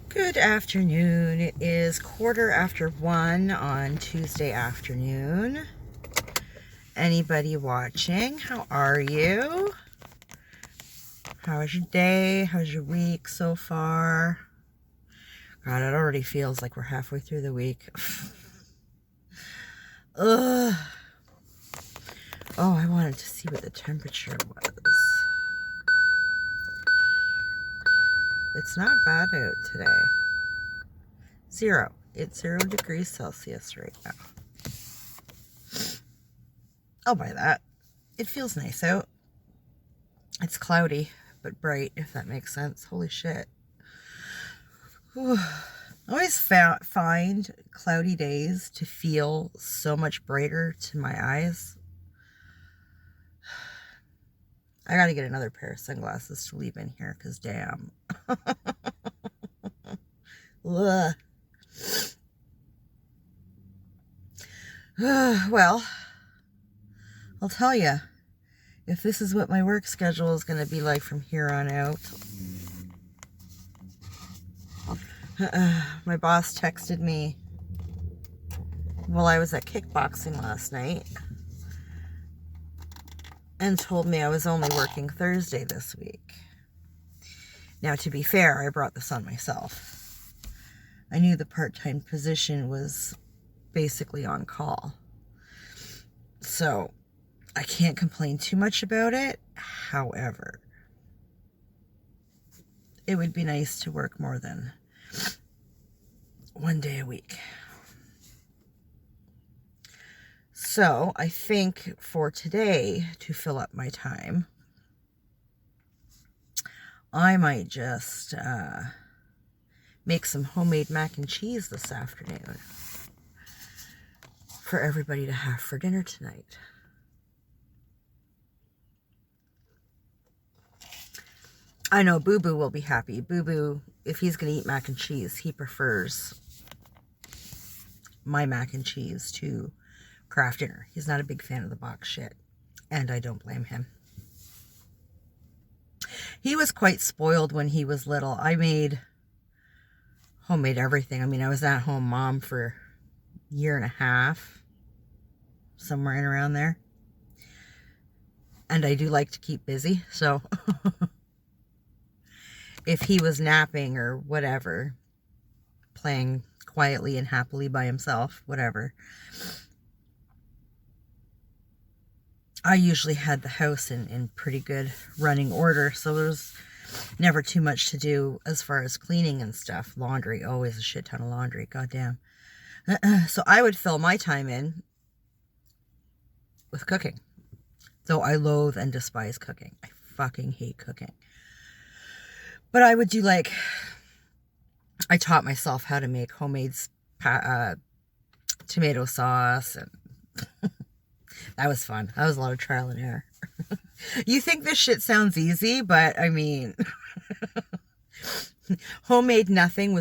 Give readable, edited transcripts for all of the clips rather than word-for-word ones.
Good afternoon. It is 1:15 on Tuesday afternoon. Anybody watching? How are you? How was your day? How's your week so far? God, it already feels like we're halfway through the week. Ugh. Oh, I wanted to see what the temperature was. It's not bad out today. It's 0 degrees Celsius right now. I'll buy that. It feels nice out. It's cloudy, but bright, if that makes sense. Holy shit. Whew. I always find cloudy days to feel so much brighter to my eyes. I gotta get another pair of sunglasses to leave in here, because damn. Ugh. Well, I'll tell you, if this is what my work schedule is going to be like from here on out. My boss texted me while I was at kickboxing last night and told me I was only working Thursday this week. Now, to be fair, I brought this on myself. I knew the part-time position was basically on call. So, I can't complain too much about it. However, it would be nice to work more than one day a week. So, I think for today, to fill up my time, I might just make some homemade mac and cheese this afternoon for everybody to have for dinner tonight. I know Boo Boo will be happy. Boo Boo, if he's going to eat mac and cheese, he prefers my mac and cheese to Kraft Dinner. He's not a big fan of the box shit, and I don't blame him. He was quite spoiled when he was little. I made homemade everything. I mean, I was at home mom for a year and a half, somewhere in around there. And I do like to keep busy, so if he was napping or whatever, playing quietly and happily by himself, whatever, I usually had the house in pretty good running order, so there was never too much to do as far as cleaning and stuff. Laundry, always a shit ton of laundry, goddamn. So I would fill my time in with cooking. Though I loathe and despise cooking. I fucking hate cooking. But I would do I taught myself how to make homemade tomato sauce, and that was fun. That was a lot of trial and error. You think this shit sounds easy, but I mean, homemade anything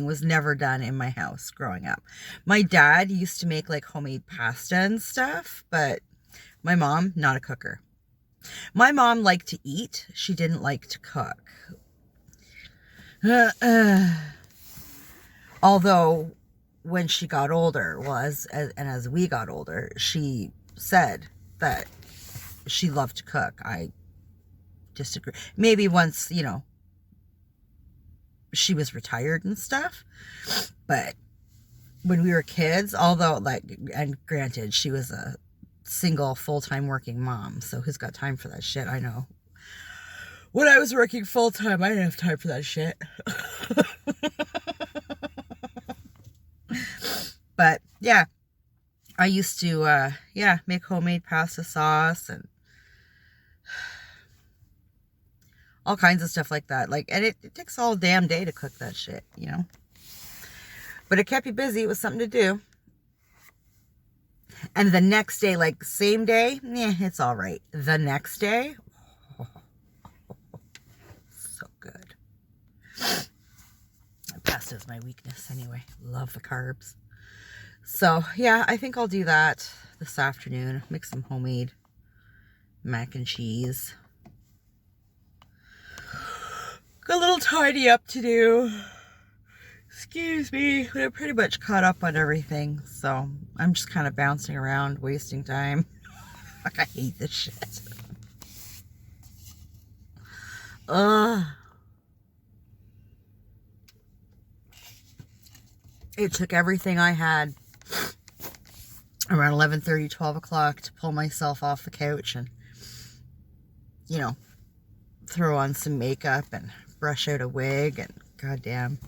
was never done in my house growing up. My dad used to make homemade pasta and stuff, but my mom, not a cooker. My mom liked to eat. She didn't like to cook. Although, when she got older, as we got older, she said that she loved to cook. I disagree. Maybe once, she was retired and stuff. But when we were kids, although, and granted, she was a single full-time working mom, so who's got time for that shit? I know. When I was working full-time, I didn't have time for that shit. But yeah, I used to make homemade pasta sauce and all kinds of stuff like that. And it takes all damn day to cook that shit, But it kept you busy. It was something to do. And the next day, same day, it's all right. The next day, so good. Pasta's my weakness anyway. Love the carbs. So, yeah, I think I'll do that this afternoon. Make some homemade mac and cheese. Got a little tidy up to do. Excuse me, but I'm pretty much caught up on everything, so I'm just kind of bouncing around, wasting time. Like, I hate this shit. Ugh. It took everything I had around 11:30, 12 o'clock to pull myself off the couch and, you know, throw on some makeup and brush out a wig, and goddamn.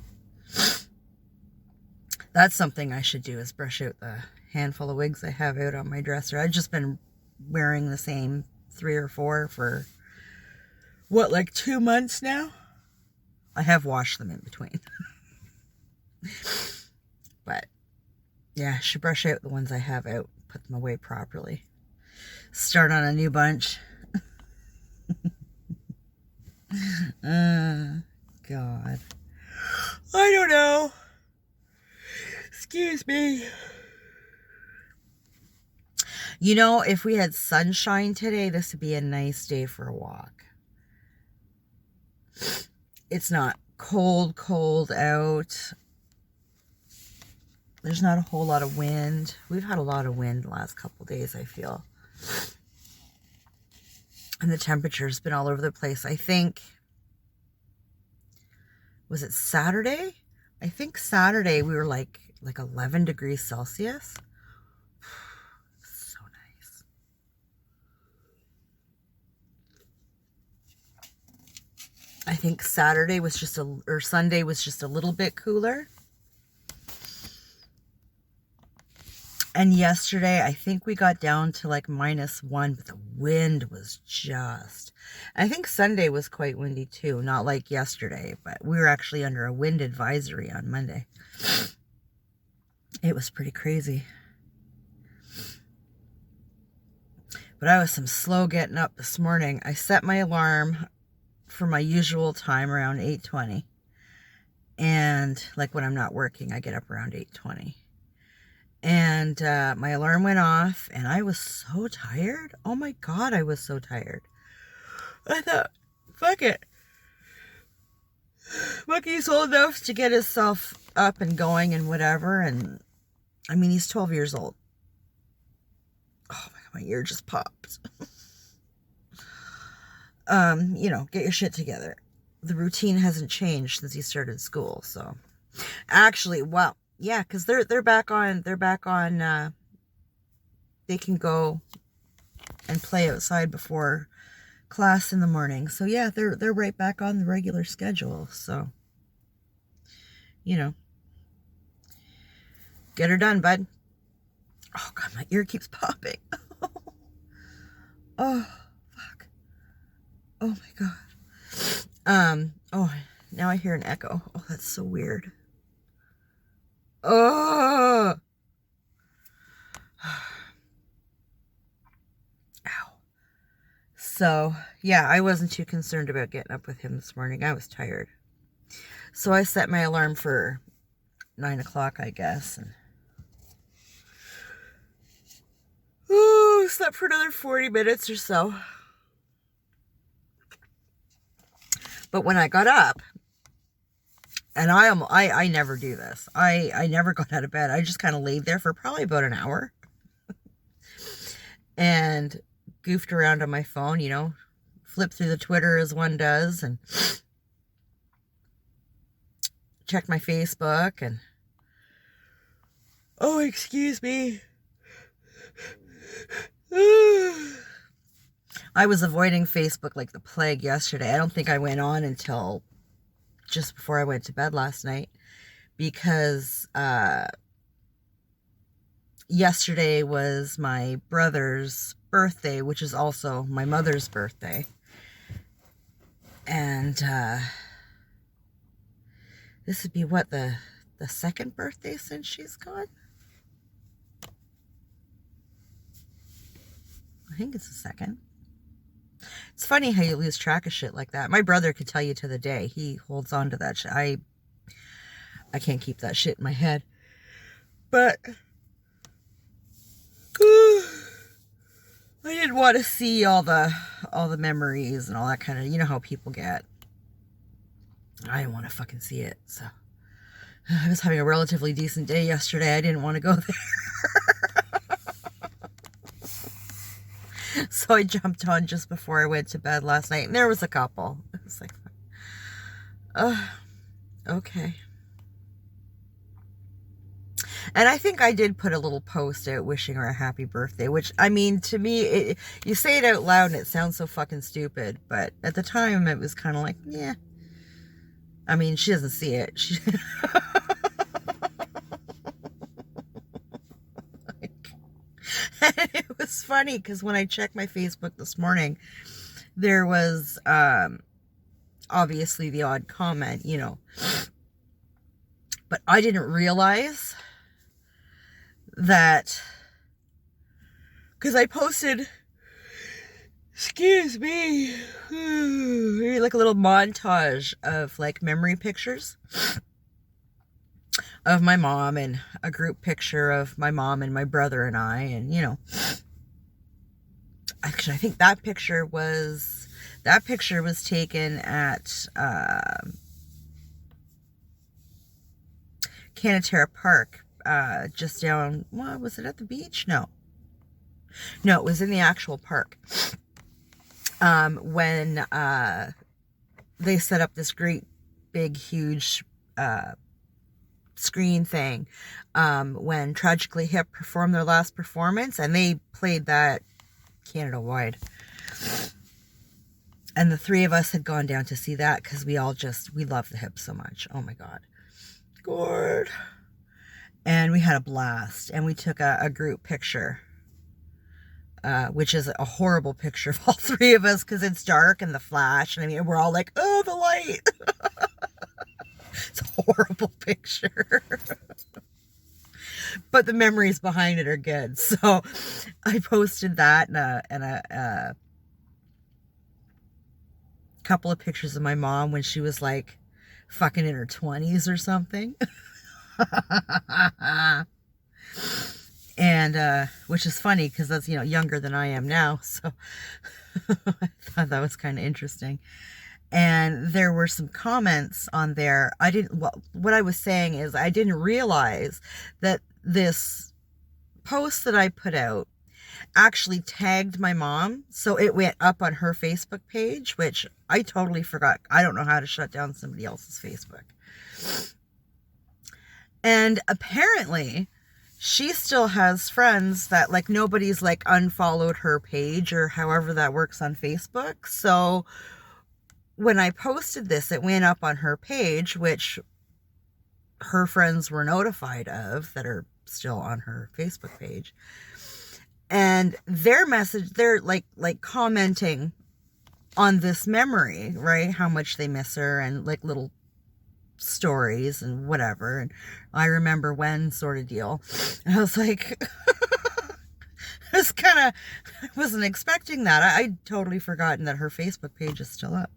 That's something I should do, is brush out the handful of wigs I have out on my dresser. I've just been wearing the same 3 or 4 for, what, like 2 months now? I have washed them in between. But, yeah, I should brush out the ones I have out, put them away properly. Start on a new bunch. God. I don't know. Excuse me. You know, if we had sunshine today, this would be a nice day for a walk. It's not cold out. There's not a whole lot of wind. We've had a lot of wind the last couple of days, I feel. And the temperature's been all over the place. I think, was it Saturday? I think Saturday we were like 11 degrees Celsius. So nice. I think Saturday was just or Sunday was just a little bit cooler. And yesterday, I think we got down to like -1, but the wind was just... I think Sunday was quite windy too, not like yesterday, but we were actually under a wind advisory on Monday. It was pretty crazy. But I was some slow getting up this morning. I set my alarm for my usual time around 8:20. And like when I'm not working, I get up around 8:20. And my alarm went off, and I was so tired. Oh my God, I was so tired. I thought, fuck it. Bucky's old enough to get himself up and going and whatever. And I mean, he's 12 years old. Oh my God, my ear just popped. You know, get your shit together. The routine hasn't changed since he started school. So actually, well, yeah, because they're back on, they can go and play outside before class in the morning. So yeah, they're right back on the regular schedule. So, you know, get her done, bud. Oh God, my ear keeps popping. Oh, fuck. Oh my God. Oh, now I hear an echo. Oh, that's so weird. Oh. Ow. So, yeah, I wasn't too concerned about getting up with him this morning. I was tired. So I set my alarm for 9 o'clock, I guess. And slept for another 40 minutes or so. But when I got up, and I never do this. I never got out of bed. I just kind of laid there for probably about an hour. And goofed around on my phone, you know, flipped through the Twitter as one does, and checked my Facebook, and oh, excuse me. I was avoiding Facebook like the plague yesterday. I don't think I went on until just before I went to bed last night, because yesterday was my brother's birthday, which is also my mother's birthday. And this would be what, the second birthday since she's gone? I think it's the second. It's funny how you lose track of shit like that. My brother could tell you to the day. He holds on to that shit. I can't keep that shit in my head. But I didn't want to see all the memories and all that kind of, you know how people get. I didn't want to fucking see it. So I was having a relatively decent day yesterday. I didn't want to go there. So I jumped on just before I went to bed last night, and there was a couple. It was like, okay. And I think I did put a little post out wishing her a happy birthday, which, I mean, to me, you say it out loud and it sounds so fucking stupid, but at the time it was kind of like, yeah. I mean, she doesn't see it. It was funny because when I checked my Facebook this morning, there was obviously the odd comment, you know, but I didn't realize that, because I posted, excuse me, like a little montage of like memory pictures of my mom, and a group picture of my mom and my brother and I, and you know, actually I think that picture was taken at Canatera Park, just down, what was it, at the beach? No, it was in the actual park. When they set up this great big huge screen thing, when Tragically Hip performed their last performance, and they played that Canada wide, and the three of us had gone down to see that because we love the Hips so much. Oh my god, and we had a blast, and we took a group picture, which is a horrible picture of all three of us because it's dark and the flash, and I mean, we're all like, oh, the light. It's a horrible picture. But the memories behind it are good. So I posted that and a couple of pictures of my mom when she was like fucking in her 20s or something. And which is funny because that's, you know, younger than I am now. So I thought that was kind of interesting. And there were some comments on there. What I was saying is I didn't realize that this post that I put out actually tagged my mom. So it went up on her Facebook page, which I totally forgot. I don't know how to shut down somebody else's Facebook. And apparently she still has friends that, like, nobody's like unfollowed her page or however that works on Facebook. So when I posted this, it went up on her page, which her friends were notified of that are still on her Facebook page. And they're like commenting on this memory, right? How much they miss her, and like little stories and whatever. And I remember when sort of deal. And I was like, I wasn't expecting that. I'd totally forgotten that her Facebook page is still up.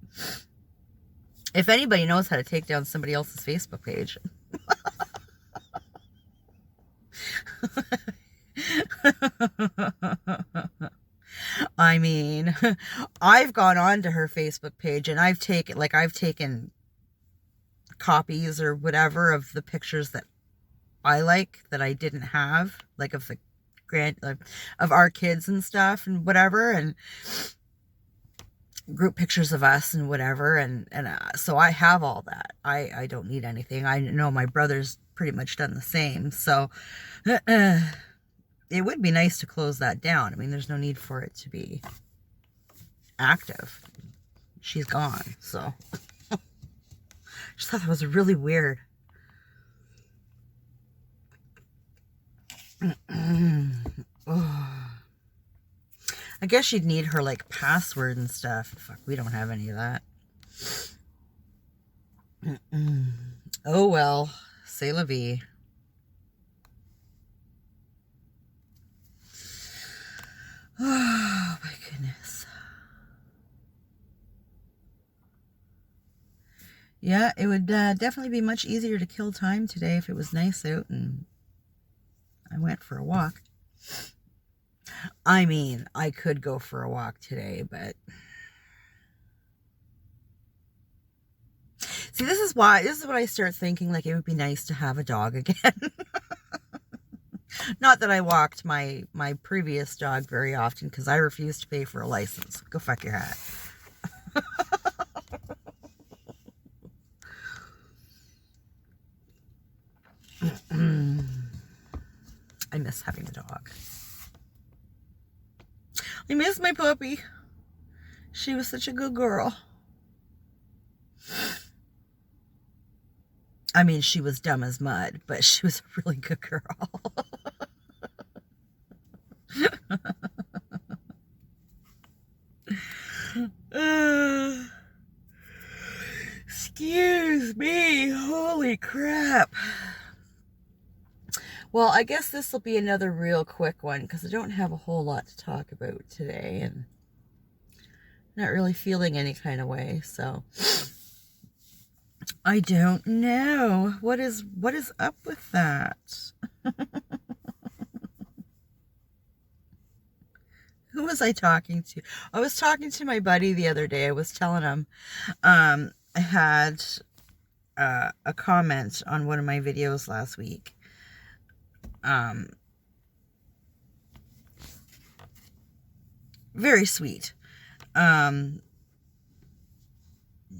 If anybody knows how to take down somebody else's Facebook page. I mean, I've gone on to her Facebook page and I've taken copies or whatever of the pictures that I like that I didn't have, like of the of our kids and stuff and whatever, and group pictures of us and whatever, and so I have all that. I don't need anything. I know my brother's pretty much done the same, so it would be nice to close that down. I mean, there's no need for it to be active. She's gone, so just thought that was really weird. Oh. I guess she'd need her like password and stuff. Fuck, we don't have any of that. Oh well, c'est la vie. Oh my goodness. Yeah, it would definitely be much easier to kill time today if it was nice out and I went for a walk. I mean, I could go for a walk today, but See, this is when I start thinking like it would be nice to have a dog again. Not that I walked my previous dog very often because I refused to pay for a license. Go fuck your hat. I miss having a dog. I miss my puppy. She was such a good girl. I mean, she was dumb as mud, but she was a really good girl. Excuse me. Holy crap. Well, I guess this will be another real quick one because I don't have a whole lot to talk about today and not really feeling any kind of way, so I don't know. What is up with that? Who was I talking to? I was talking to my buddy the other day. I was telling him I had a comment on one of my videos last week. Very sweet.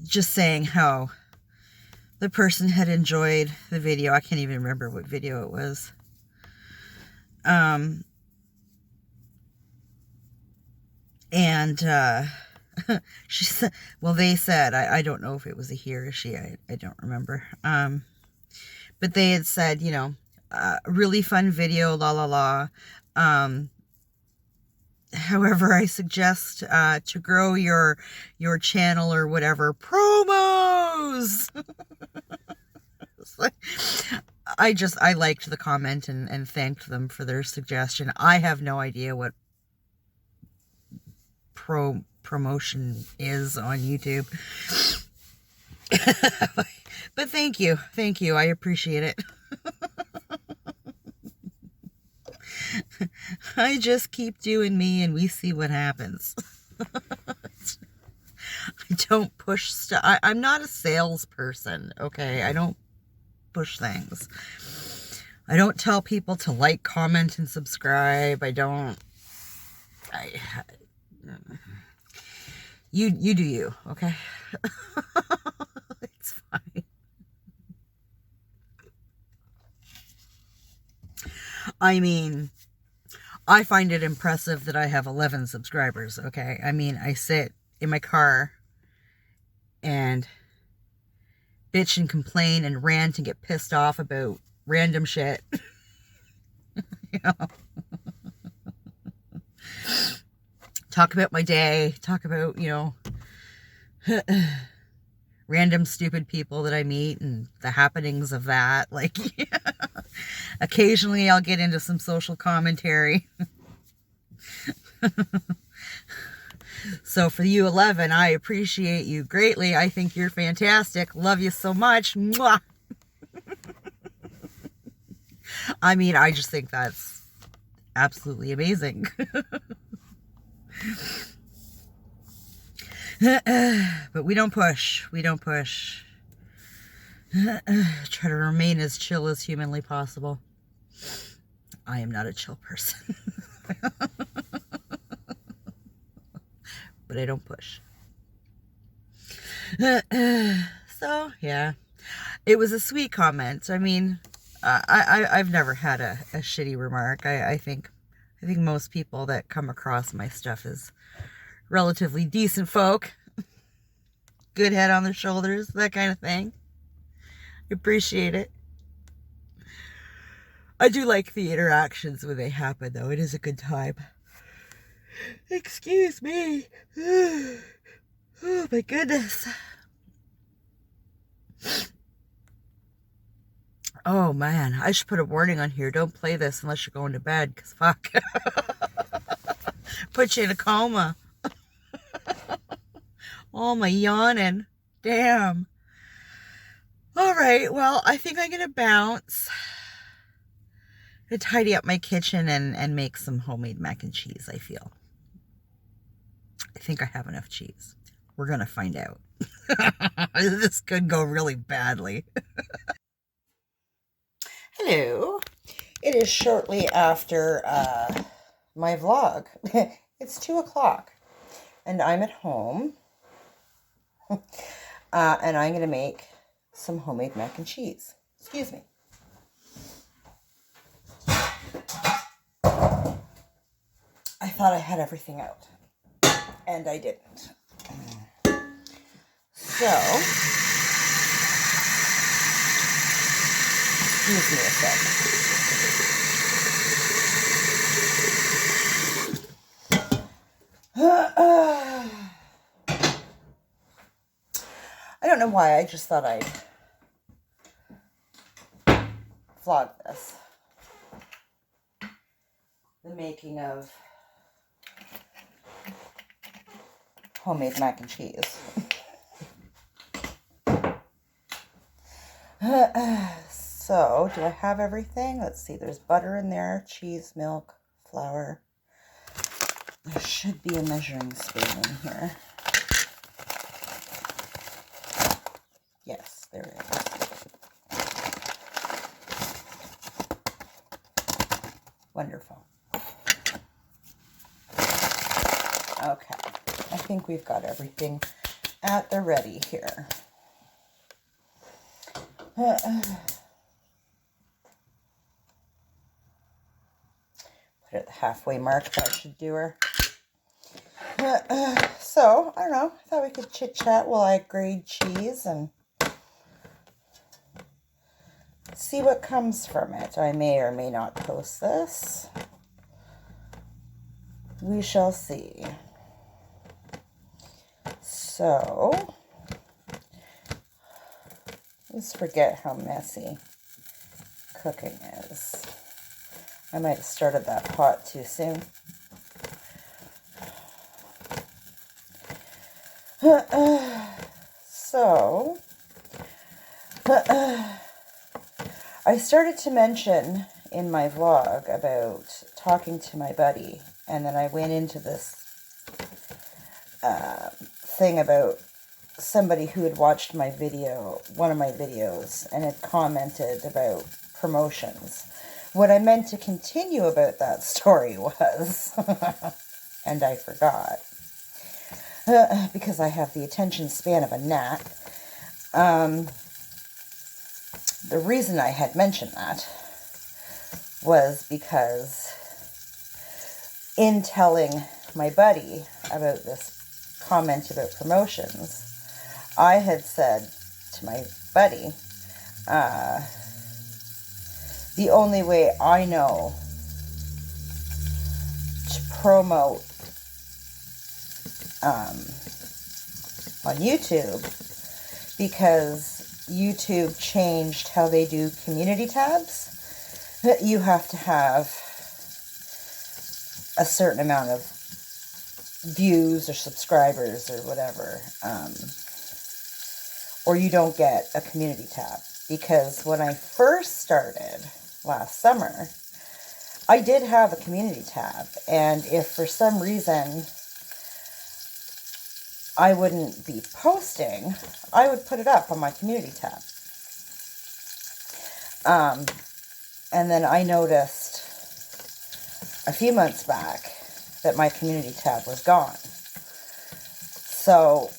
Just saying how the person had enjoyed the video. I can't even remember what video it was. And she said, well, they said, I don't know if it was a he or a she, I don't remember. But they had said, you know, really fun video, la la la. However, I suggest to grow your channel or whatever, promos. Like, I liked the comment and thanked them for their suggestion. I have no idea what promotion is on YouTube. But thank you. I appreciate it. I just keep doing me and we see what happens. I don't push stuff. I'm not a salesperson, okay? I don't push things. I don't tell people to like, comment, and subscribe. You do you, okay? It's fine. I mean, I find it impressive that I have 11 subscribers, okay? I mean, I sit in my car and bitch and complain and rant and get pissed off about random shit. You know? Talk about my day, talk about, you know, random stupid people that I meet and the happenings of that. Like, yeah. Occasionally I'll get into some social commentary. So for you 11, I appreciate you greatly. I think you're fantastic. Love you so much. Mwah! I mean, I just think that's absolutely amazing. But we don't push. We don't push. Try to remain as chill as humanly possible. I am not a chill person. But I don't push. So, yeah. It was a sweet comment. I mean, I've never had a shitty remark. I think most people that come across my stuff is relatively decent folk. Good head on their shoulders, that kind of thing. Appreciate it. I do like the interactions when they happen, though. It is a good time. Excuse me. Oh, my goodness. Oh, man. I should put a warning on here. Don't play this unless you're going to bed, because fuck. Put you in a coma. Oh, my yawning. Damn. All right. Well, I think I'm going to bounce. To tidy up my kitchen and make some homemade mac and cheese, I feel. I think I have enough cheese. We're going to find out. This could go really badly. Hello. It is shortly after my vlog. It's 2 o'clock and I'm at home. And I'm going to make some homemade mac and cheese. Excuse me. I thought I had everything out, and I didn't. So, excuse me a second. I don't know why, I just thought I'd vlog this. The making of homemade mac and cheese. So, do I have everything? Let's see, there's butter in there, cheese, milk, flour. There should be a measuring spoon in here. Yes, there is. Wonderful. Okay, I think we've got everything at the ready here. Put it at the halfway mark, that should do her. So, I don't know, I thought we could chit-chat while I grate cheese and see what comes from it. I may or may not post this. We shall see. So, let's forget how messy cooking is. I might have started that pot too soon. So, I started to mention in my vlog about talking to my buddy, and then I went into this thing about somebody who had watched my video, one of my videos, and had commented about promotions. What I meant to continue about that story was, and I forgot, because I have the attention span of a gnat. The reason I had mentioned that was because in telling my buddy about this comment about promotions, I had said to my buddy, the only way I know to promote on YouTube, because YouTube changed how they do community tabs, you have to have a certain amount of views or subscribers or whatever, or you don't get a community tab. Because when I first started last summer, I did have a community tab, and if for some reason I wouldn't be posting, I would put it up on my community tab. And then I noticed a few months back that my community tab was gone. So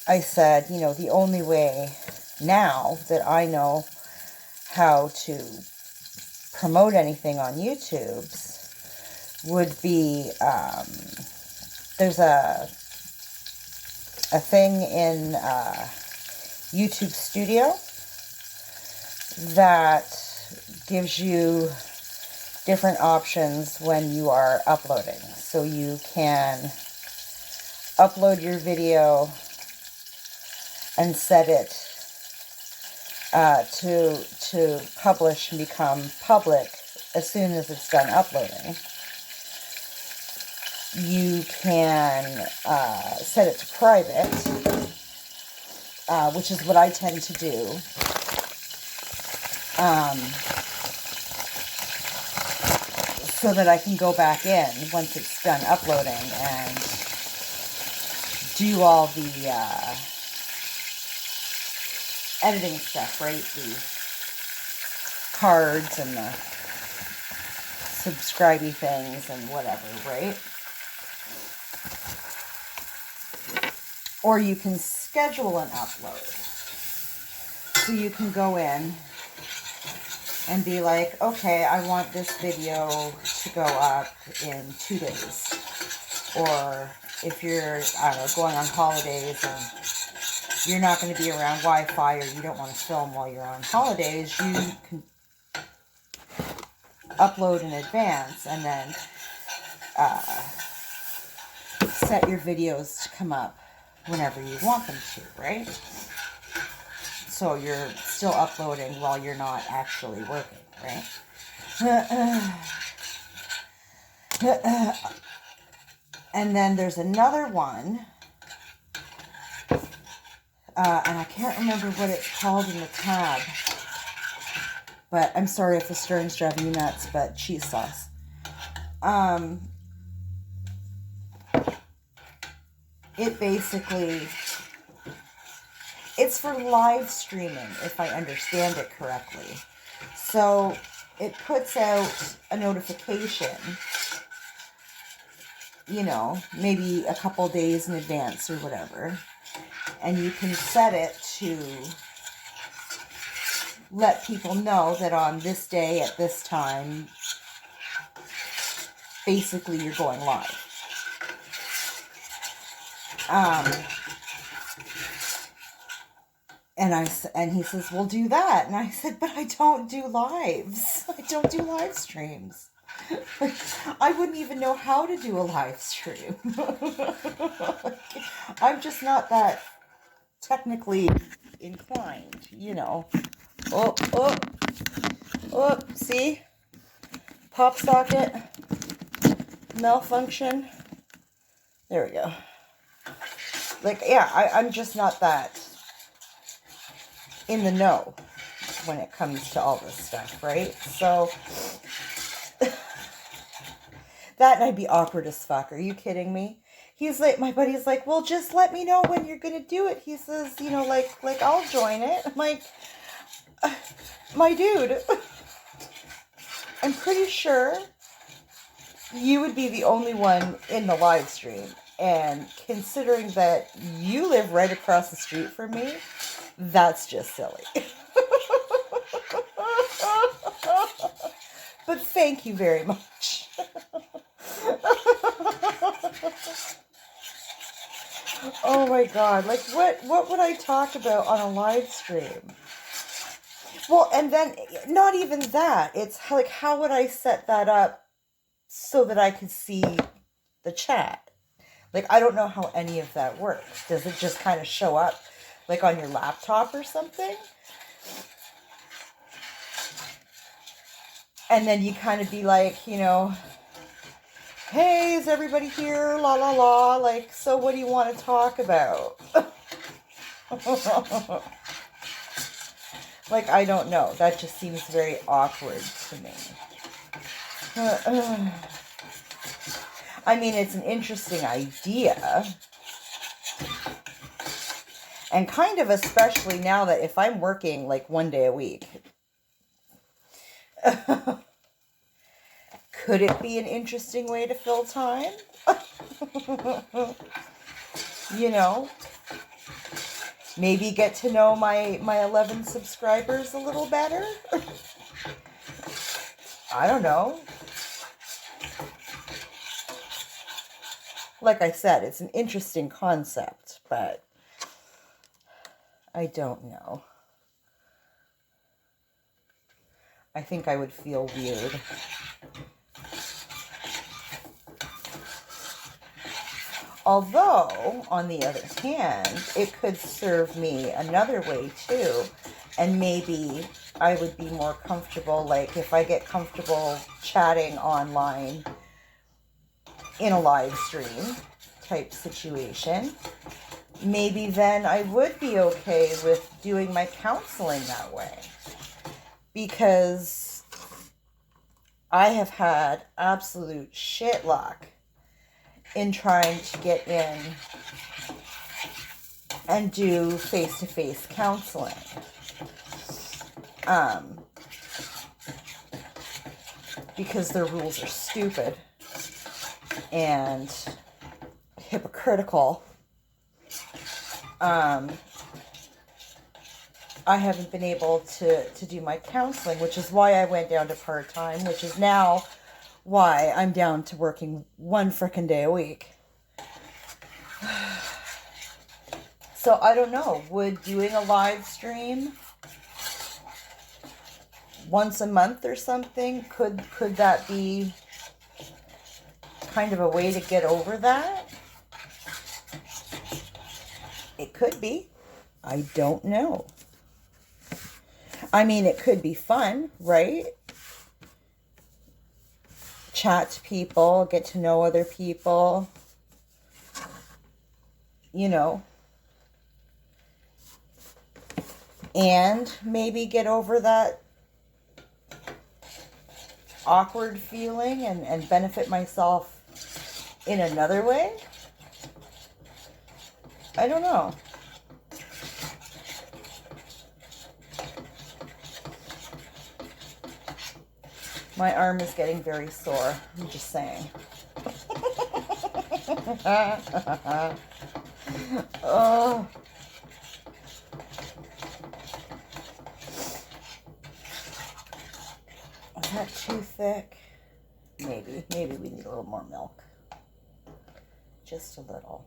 I said, you know, the only way now that I know how to promote anything on YouTube would be, there's a thing in YouTube Studio that gives you different options when you are uploading. So you can upload your video and set it to publish and become public as soon as it's done uploading. You can set it to private, which is what I tend to do. So that I can go back in once it's done uploading and do all the editing stuff, right? The cards and the subscribey things and whatever, right? Or you can schedule an upload. So you can go in and be like, okay, I want this video to go up in 2 days. Or if you're, I don't know, going on holidays and you're not going to be around Wi-Fi, or you don't want to film while you're on holidays, you can upload in advance and then set your videos to come up whenever you want them to, right? So you're still uploading while you're not actually working, right? And then there's another one, and I can't remember what it's called in the tab, but I'm sorry if the stirring's driving you nuts, but cheese sauce. It basically, it's for live streaming, if I understand it correctly. So it puts out a notification, you know, maybe a couple days in advance or whatever. And you can set it to let people know that on this day at this time, basically you're going live. And he says, well, do that. And I said, but I don't do lives. I don't do live streams. I wouldn't even know how to do a live stream. I'm just not that technically inclined, you know. Oh, see? Pop socket. Malfunction. There we go. Like, yeah, I'm just not that in the know when it comes to all this stuff, right? So, that and I'd be awkward as fuck. Are you kidding me? He's like, my buddy's like, well, just let me know when you're going to do it. He says, you know, like I'll join it. I'm like, my dude, I'm pretty sure you would be the only one in the live stream. And considering that you live right across the street from me, that's just silly. But thank you very much. Oh my God. Like, what would I talk about on a live stream? Well, and then not even that. It's like, how would I set that up so that I could see the chat? Like, I don't know how any of that works. Does it just kind of show up like on your laptop or something? And then you kind of be like, you know, hey, is everybody here? La, la, la. Like, so what do you want to talk about? Like, I don't know. That just seems very awkward to me. I mean, it's an interesting idea. And kind of especially now that if I'm working like 1 day a week, could it be an interesting way to fill time? You know, maybe get to know my 11 subscribers a little better. I don't know. Like I said, it's an interesting concept, but I don't know. I think I would feel weird. Although, on the other hand, it could serve me another way too. And maybe I would be more comfortable, like if I get comfortable chatting online in a live stream type situation, maybe then I would be okay with doing my counseling that way. Because I have had absolute shit luck in trying to get in and do face-to-face counseling. Because their rules are stupid and hypocritical. I haven't been able to do my counseling, which is why I went down to part-time, which is now why I'm down to working one frickin' day a week. So I don't know, would doing a live stream once a month or something, could that be kind of a way to get over that? It could be. I don't know. I mean, it could be fun, right? Chat to people, get to know other people, you know, and maybe get over that awkward feeling and benefit myself in another way. I don't know. My arm is getting very sore. I'm just saying. Oh. Is that too thick? Maybe we need a little more milk. Just a little.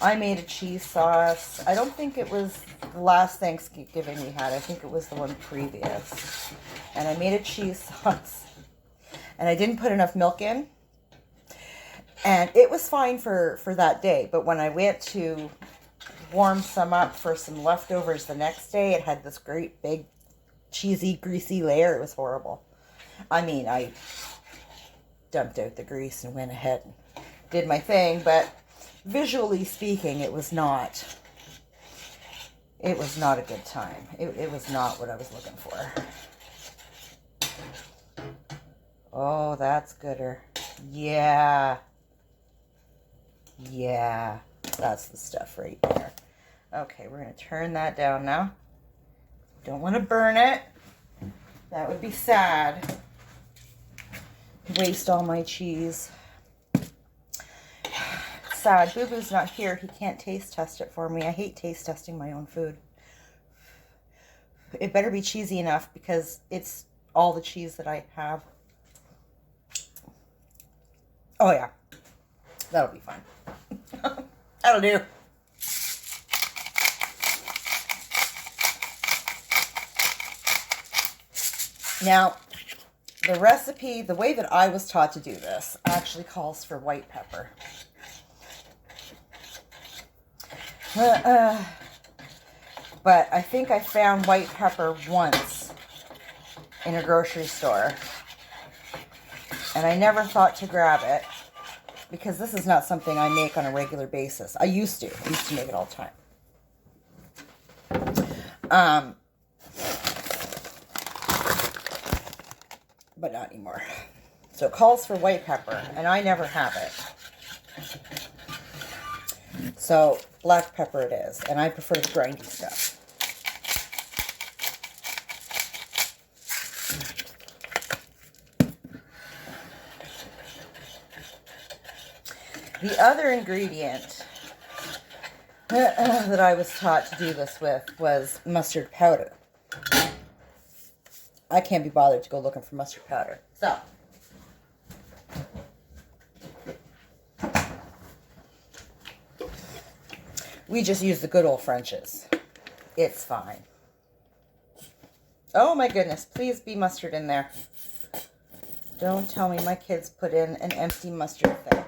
I made a cheese sauce. I don't think it was the last Thanksgiving we had. I think it was the one previous. And I made a cheese sauce. And I didn't put enough milk in. And it was fine for that day. But when I went to warm some up for some leftovers the next day, it had this great big cheesy, greasy layer. It was horrible. I mean, I dumped out the grease and went ahead and did my thing, but visually speaking, it was not a good time. It was not what I was looking for. Oh, that's gooder. Yeah. Yeah. That's the stuff right there. Okay, we're going to turn that down now. Don't want to burn it. That would be sad. Waste all my cheese. Sad. Boo Boo's not here. He can't taste test it for me. I hate taste testing my own food. It better be cheesy enough because it's all the cheese that I have. Oh yeah. That'll be fun. That'll do. Now, the recipe, the way that I was taught to do this, actually calls for white pepper. But I think I found white pepper once in a grocery store. And I never thought to grab it because this is not something I make on a regular basis. I used to make it all the time. But not anymore. So it calls for white pepper, and I never have it. So black pepper it is, and I prefer the grindy stuff. The other ingredient that I was taught to do this with was mustard powder. I can't be bothered to go looking for mustard powder. So, we just use the good old French's. It's fine. Oh my goodness, please be mustard in there. Don't tell me my kids put in an empty mustard thing.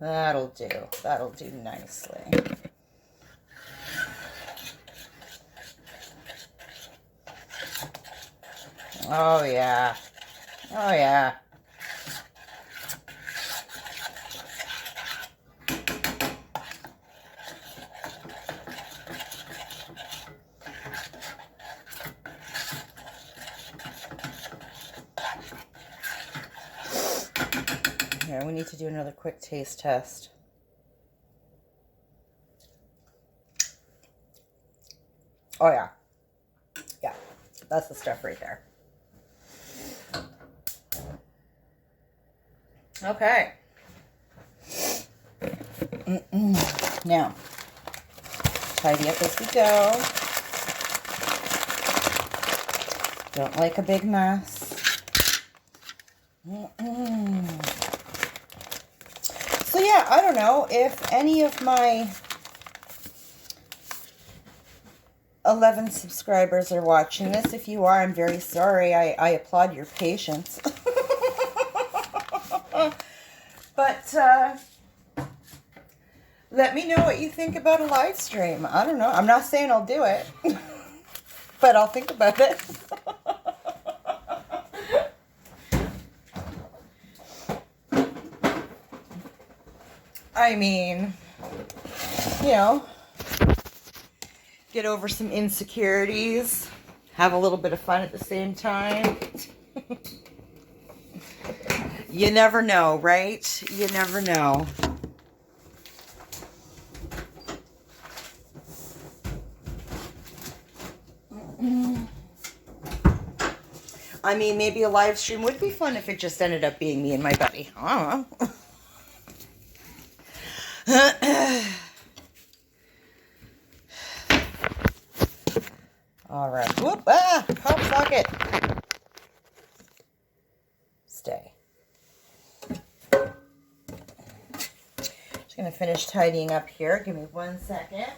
That'll do. That'll do nicely. Oh, yeah. Oh, yeah. we need to do another quick taste test. Oh, yeah. Yeah, that's the stuff right there. Okay. Now, tidy up as we go. Don't like a big mess. So yeah, I don't know if any of my 11 subscribers are watching this. If you are, I'm very sorry. I applaud your patience. But let me know what you think about a live stream. I don't know. I'm not saying I'll do it, but I'll think about it. I mean, you know, get over some insecurities, have a little bit of fun at the same time. You never know, right? You never know. I mean, maybe a live stream would be fun if it just ended up being me and my buddy. I don't know. All right. Whoop! Ah! Pop socket. Stay. Just gonna finish tidying up here. Give me 1 second.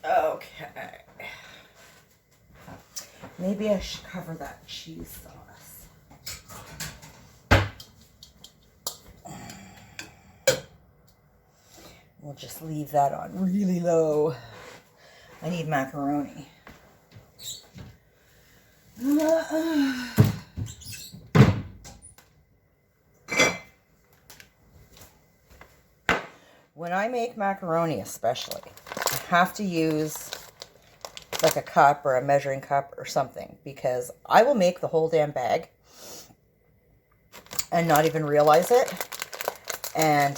Okay. Maybe I should cover that cheese sauce. We'll just leave that on really low. I need macaroni. When I make macaroni especially, I have to use like a cup or a measuring cup or something, because I will make the whole damn bag and not even realize it. And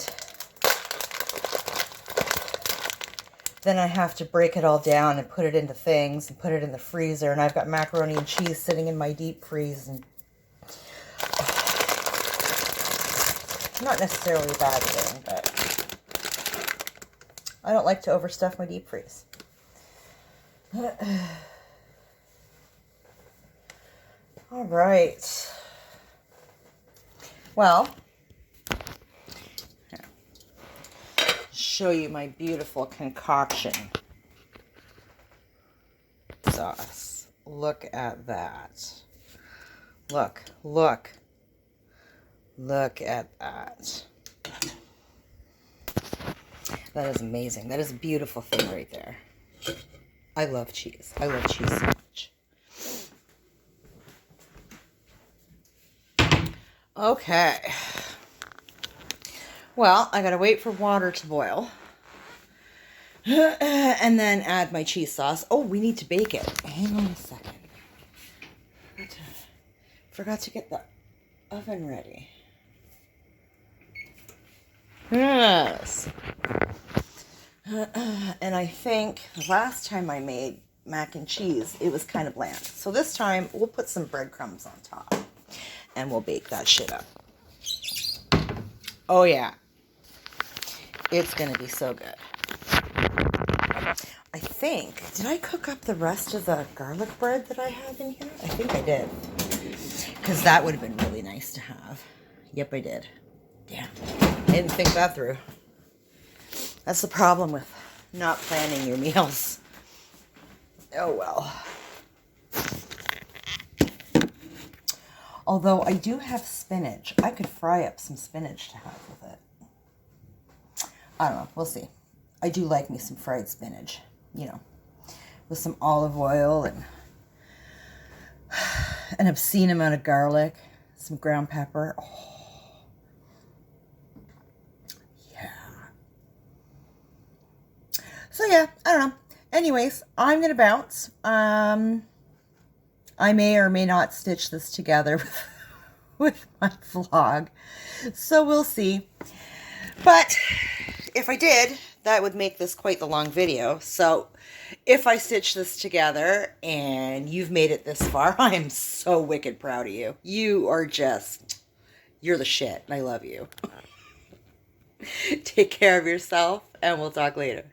then I have to break it all down and put it into things and put it in the freezer. And I've got macaroni and cheese sitting in my deep freeze. And not necessarily a bad thing, but I don't like to overstuff my deep freeze. All right. Well, here. Show you my beautiful concoction sauce. Look at that. Look at that. That is amazing. That is a beautiful thing right there. I love cheese. I love cheese so much. Okay. Well, I gotta wait for water to boil. And then add my cheese sauce. Oh, we need to bake it. Hang on a second. Forgot to get the oven ready. Yes. And I think the last time I made mac and cheese, it was kind of bland. So this time, we'll put some breadcrumbs on top. And we'll bake that shit up. Oh, yeah. It's going to be so good. I think, did I cook up the rest of the garlic bread that I have in here? I think I did. Because that would have been really nice to have. Yep, I did. Damn. I didn't think that through. That's the problem with not planning your meals. Oh, well. Although I do have spinach. I could fry up some spinach to have with it. I don't know. We'll see. I do like me some fried spinach. You know, with some olive oil and an obscene amount of garlic, some ground pepper. Oh. Yeah. So yeah, I don't know. Anyways, I'm going to bounce. I may or may not stitch this together with my vlog. So we'll see. But if I did, that would make this quite the long video. So if I stitch this together and you've made it this far, I am so wicked proud of you. You are just, you're the shit. And I love you. Take care of yourself, and we'll talk later.